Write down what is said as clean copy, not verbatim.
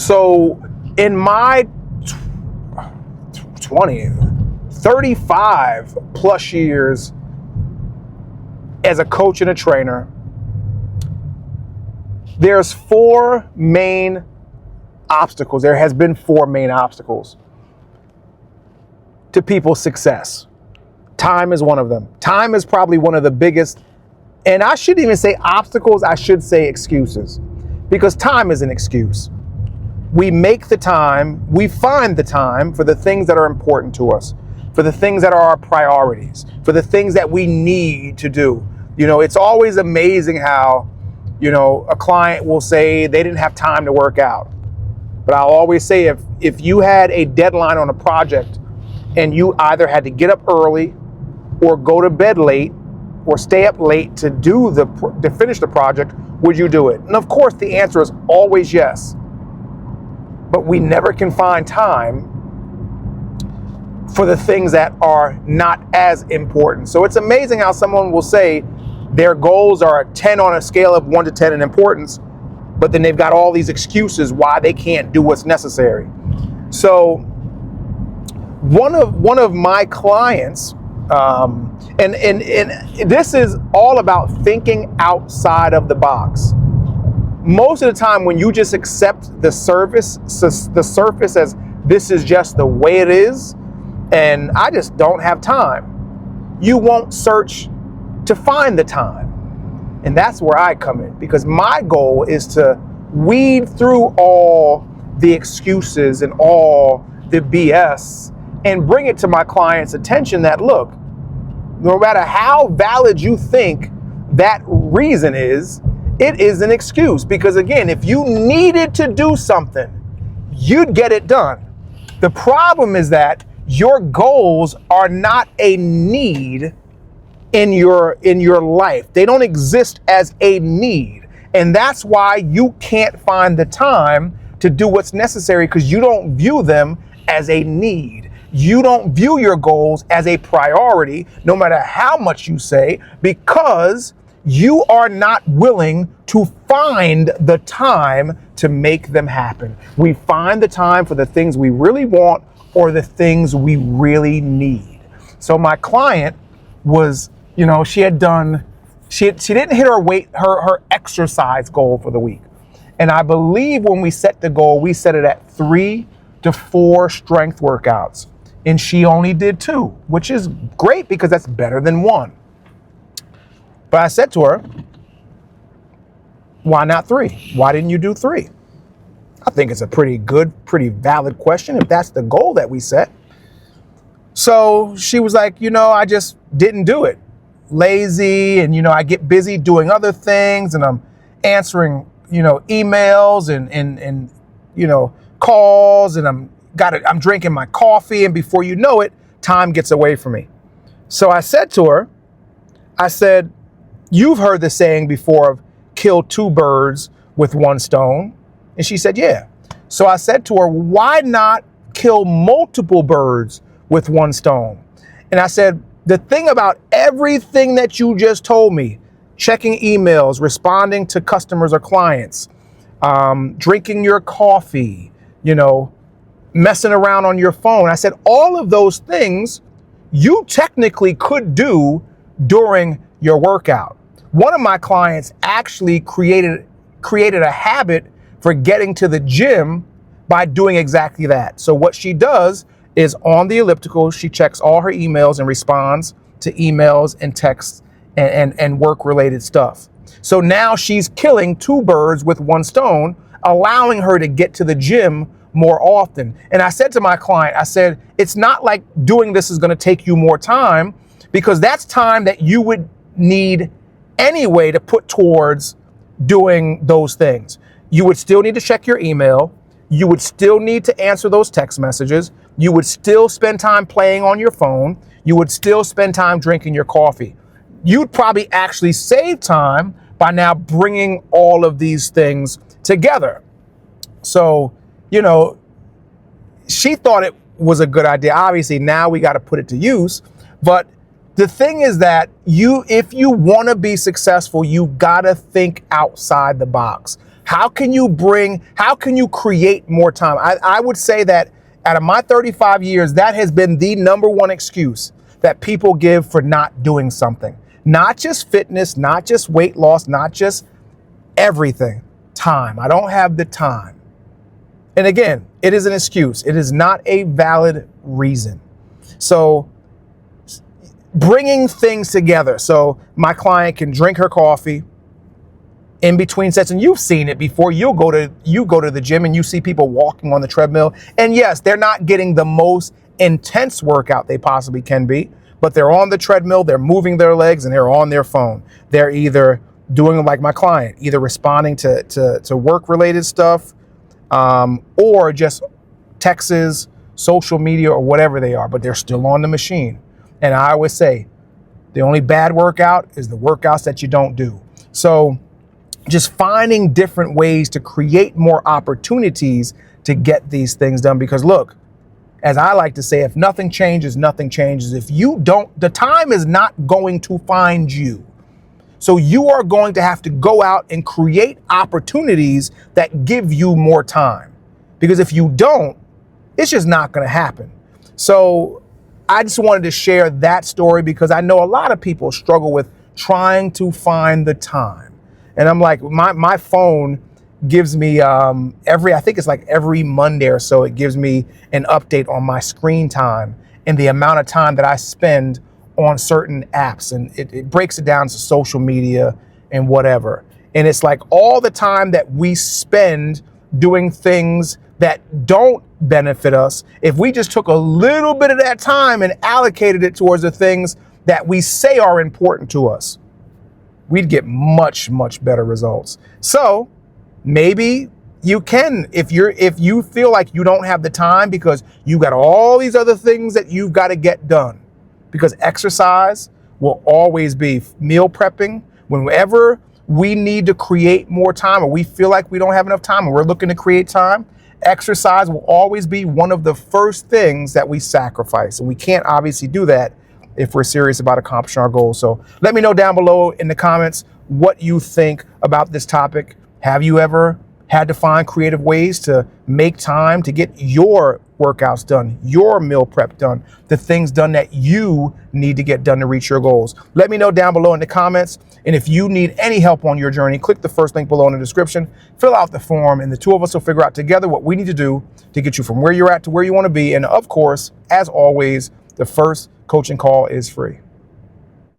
So in my 35 plus years as a coach and a trainer, there's four main obstacles. There has been four main obstacles to people's success. Time is one of them. Time is probably one of the biggest, and I shouldn't even say obstacles, I should say excuses, because time is an excuse. We make the time, we find the time for the things that are important to us, for the things that are our priorities, for the things that we need to do. You know, it's always amazing how, you know, a client will say they didn't have time to work out. But I'll always say, if you had a deadline on a project and you either had to get up early or go to bed late or stay up late to finish the project, would you do it? And of course the answer is always yes. But we never can find time for the things that are not as important. So it's amazing how someone will say their goals are a 10 on a scale of 1 to 10 in importance, but then they've got all these excuses why they can't do what's necessary. So one of my clients, and this is all about thinking outside of the box. Most of the time when you just accept the surface as this is just the way it is, and I just don't have time, you won't search to find the time. And that's where I come in, because my goal is to weed through all the excuses and all the BS and bring it to my client's attention that, look, no matter how valid you think that reason is, it is an excuse. Because again, if you needed to do something, you'd get it done. The problem is that your goals are not a need in your life. They don't exist as a need. And that's why you can't find the time to do what's necessary, because you don't view them as a need. You don't view your goals as a priority, no matter how much you say, because you are not willing to find the time to make them happen. We find the time for the things we really want or the things we really need. So my client was, you know, she didn't hit her exercise goal for the week. And I believe when we set the goal, we set it at 3 to 4 strength workouts. And she only did 2, which is great because that's better than 1. But I said to her, why not 3? Why didn't you do 3? I think it's a pretty good, pretty valid question if that's the goal that we set. So she was like, you know, I just didn't do it. Lazy, and, you know, I get busy doing other things, and I'm answering, you know, emails and you know, calls, and I'm drinking my coffee, and before you know it, time gets away from me. So I said to her, I said, you've heard the saying before of kill 2 birds with 1 stone. And she said, yeah. So I said to her, why not kill multiple birds with 1 stone? And I said, the thing about everything that you just told me, checking emails, responding to customers or clients, drinking your coffee, you know, messing around on your phone. I said, all of those things you technically could do during your workout. One of my clients actually created a habit for getting to the gym by doing exactly that. So what she does is on the elliptical, she checks all her emails and responds to emails and texts and work-related stuff. So now she's killing 2 birds with 1 stone, allowing her to get to the gym more often. And I said to my client, I said, it's not like doing this is going to take you more time, because that's time that you would need anyway to put towards doing those things. You would still need to check your email. You would still need to answer those text messages. You would still spend time playing on your phone. You would still spend time drinking your coffee. You'd probably actually save time by now bringing all of these things together. So, you know, she thought it was a good idea. Obviously, now we got to put it to use. But the thing is that if you want to be successful, you got to think outside the box. How can you create more time? I would say that out of my 35 years, that has been the number one excuse that people give for not doing something. Not just fitness, not just weight loss, not just everything. Time. I don't have the time. And again, it is an excuse. It is not a valid reason. So bringing things together. So my client can drink her coffee in between sets, and you've seen it before. You go to the gym and you see people walking on the treadmill. And yes, they're not getting the most intense workout they possibly can be, but they're on the treadmill, they're moving their legs, and they're on their phone. They're either doing like my client, either responding to work-related stuff, or just texts, social media, or whatever they are, but they're still on the machine. And I always say, the only bad workout is the workouts that you don't do. So just finding different ways to create more opportunities to get these things done. Because look, as I like to say, if nothing changes, nothing changes. If you don't, the time is not going to find you. So you are going to have to go out and create opportunities that give you more time. Because if you don't, it's just not going to happen. So I just wanted to share that story because I know a lot of people struggle with trying to find the time. And I'm like, my phone gives me I think it's like every Monday or so, it gives me an update on my screen time and the amount of time that I spend on certain apps. And it breaks it down to social media and whatever. And it's like all the time that we spend doing things that don't benefit us, if we just took a little bit of that time and allocated it towards the things that we say are important to us, we'd get much, much better results. So maybe you can, if you feel like you don't have the time because you got all these other things that you've got to get done, because exercise will always be, meal prepping, whenever we need to create more time or we feel like we don't have enough time and we're looking to create time, exercise will always be one of the first things that we sacrifice. And we can't obviously do that if we're serious about accomplishing our goals. So let me know down below in the comments what you think about this topic. Have you ever had to find creative ways to make time to get your workouts done, your meal prep done, the things done that you need to get done to reach your goals? Let me know down below in the comments. And if you need any help on your journey, click the first link below in the description, fill out the form, and the two of us will figure out together what we need to do to get you from where you're at to where you want to be. And of course, as always, the first coaching call is free.